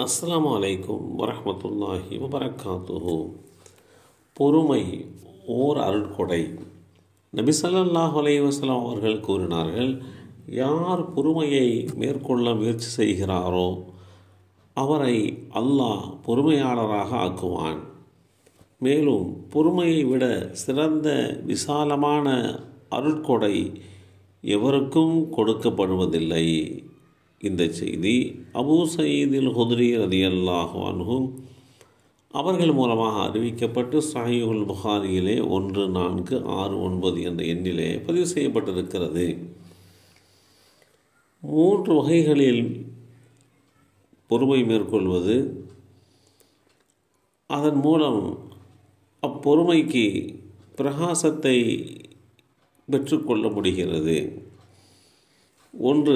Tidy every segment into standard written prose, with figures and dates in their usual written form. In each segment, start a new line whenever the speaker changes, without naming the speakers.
அஸ்ஸலாமு அலைக்கும் வரஹ்மத்துல்லாஹி வபரகாத்துஹு. பொறுமை ஓர் அருட்கொடை. நபி ஸல்லல்லாஹு அலைஹி வஸல்லம் அவர்கள் கூறினார்கள், யார் பொறுமையை மேற்கொள்ள முயற்சி செய்கிறாரோ அவரை அல்லாஹ் பொறுமையாளராக ஆக்குவான். மேலும் பொறுமையை விட சிறந்த விசாலமான அருட்கொடை எவருக்கும் கொடுக்கப்படுவதில்லை. இந்த செய்தி அபூ சயீதில் ஹுத்ரி ரலியல்லாஹு அன்ஹு அவர்கள் மூலமாக அறிவிக்கப்பட்டு ஸஹீஹுல் புகாரியிலே 1469 என்ற எண்ணிலே பதிவு செய்யப்பட்டிருக்கிறது. 3 வகைகளில் பொறுமை மேற்கொள்வது, அதன் மூலம் அப்பொறுமைக்கு பிரகாசத்தை பெற்றுக்கொள்ள முடிகிறது. 1.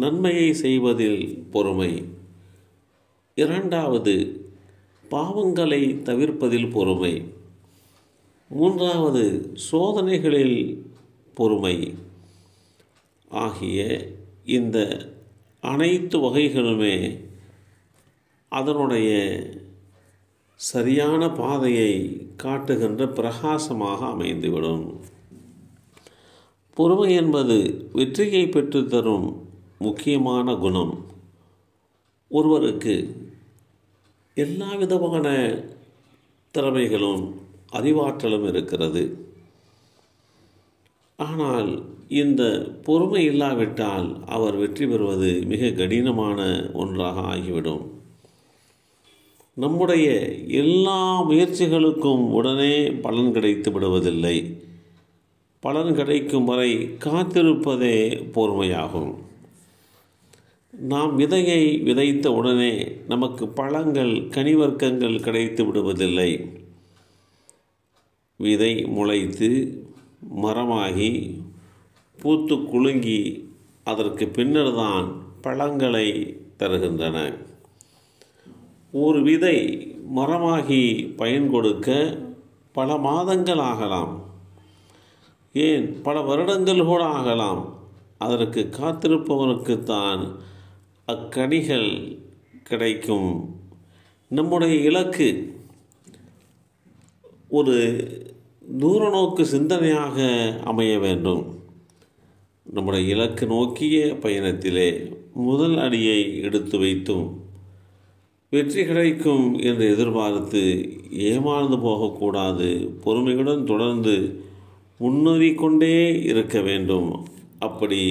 நன்மையை செய்வதில் பொறுமை. 2. பாவங்களை தவிர்ப்பதில் பொறுமை. 3. சோதனைகளில் பொறுமை. ஆகிய இந்த அனைத்து வகைகளுமே அதனுடைய சரியான பாதையை காட்டுகின்ற பிரகாசமாக அமைந்துவிடும். பொறுமை என்பது வெற்றியை பெற்றுத்தரும் முக்கியமான குணம். ஒருவருக்கு எல்லா விதமான திறமைகளும் அறிவாற்றலும் இருக்கிறது. ஆனால் இந்த பொறுமை இல்லாவிட்டால் அவர் வெற்றி பெறுவது மிக கடினமான ஒன்றாக ஆகிவிடும். நம்முடைய எல்லா முயற்சிகளுக்கும் உடனே பலன் கிடைத்து விடுவதில்லை. பலன் கிடைக்கும் வரை காத்திருப்பதே பொறுமையாகும். நாம் விதையை விதைத்த உடனே நமக்கு பழங்கள் கனிவர்க்கங்கள் கிடைத்து விடுவதில்லை. விதை முளைத்து மரமாகி பூத்து குலுங்கி அதற்கு பின்னர்தான் பழங்களை தருகின்றன. ஒரு விதை மரமாகி பயன் கொடுக்க பல மாதங்கள் ஆகலாம், ஏன் பல வருடங்கள் கூட ஆகலாம். அதற்கு காத்திருப்பவனுக்குத்தான் அக்கனிகள் கிடைக்கும். நம்முடைய இலக்கு ஒரு தூரநோக்கு சிந்தனையாக அமைய வேண்டும். நம்முடைய இலக்கு நோக்கிய பயணத்திலே முதல் அடியை எடுத்து வைத்தும் வெற்றி கிடைக்கும் என்று எதிர்பார்த்து ஏமாந்து போகக்கூடாது. பொறுமையுடன் தொடர்ந்து முன்னேறிக்கொண்டே இருக்க வேண்டும். அப்படி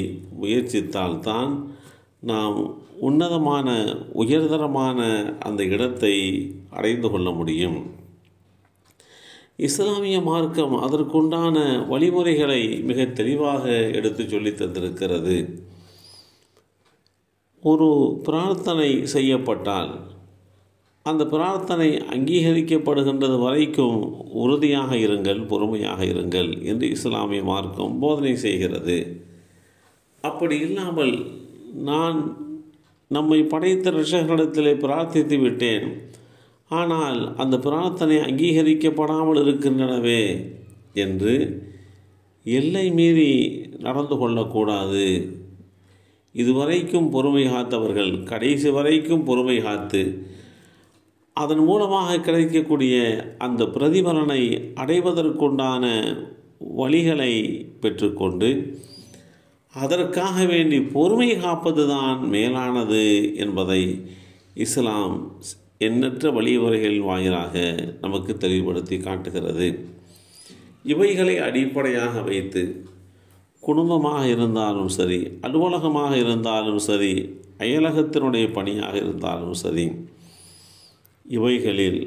முயற்சித்தால்தான் நாம் உன்னதமான உயர்தரமான அந்த இடத்தை அடைந்து கொள்ள முடியும். இஸ்லாமிய மார்க்கம் அதற்குண்டான வழிமுறைகளை மிக தெளிவாக எடுத்து சொல்லி தந்திருக்கிறது. ஒரு பிரார்த்தனை செய்யப்பட்டால் அந்த பிரார்த்தனை அங்கீகரிக்கப்படுகின்றது வரைக்கும் உறுதியாக இருங்கள், பொறுமையாக இருங்கள் என்று இஸ்லாமிய மார்க்கம் போதனை செய்கிறது. அப்படி இல்லாமல் நான் நம்மை படைத்த இரட்சகரிடத்திலே பிரார்த்தித்து விட்டேன், ஆனால் அந்த பிரார்த்தனை அங்கீகரிக்கப்படாமல் இருக்கின்றனவே என்று எல்லை மீறி நடந்து கொள்ளக்கூடாது. இதுவரைக்கும் பொறுமை காத்தவர்கள் கடைசி வரைக்கும் பொறுமை காத்து அதன் மூலமாக கிடைக்கக்கூடிய அந்த பிரதிபலனை அடைவதற்குண்டான வழிகளை பெற்றுக்கொண்டு அதற்காக வேண்டி பொறுமை காப்பதுதான் மேலானது என்பதை இஸ்லாம் எண்ணற்ற வழிமுறைகள் வாயிலாக நமக்கு தெளிவுபடுத்தி காட்டுகிறது. இவைகளை அடிப்படையாக வைத்து குடும்பமாக இருந்தாலும் சரி, அலுவலகமாக இருந்தாலும் சரி, அயலகத்தினுடைய பணியாக இருந்தாலும் சரி, இவைகளில்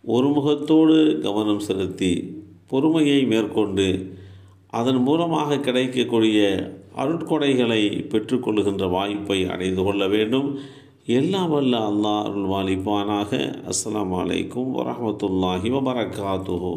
ஒருமுகத்தோடு கவனம் செலுத்தி பொறுமையை மேற்கொண்டு அதன் மூலமாக கிடைக்கக்கூடிய அருட்கொடைகளை பெற்றுக்கொள்கின்ற வாய்ப்பை அடைந்து கொள்ள வேண்டும். எல்லாம் வல்ல அல்லாஹ் அருள்வாளிப்பானாக. அஸ்ஸலாமு அலைக்கும் வரஹ்மத்துல்லாஹி வபரகாத்துஹு.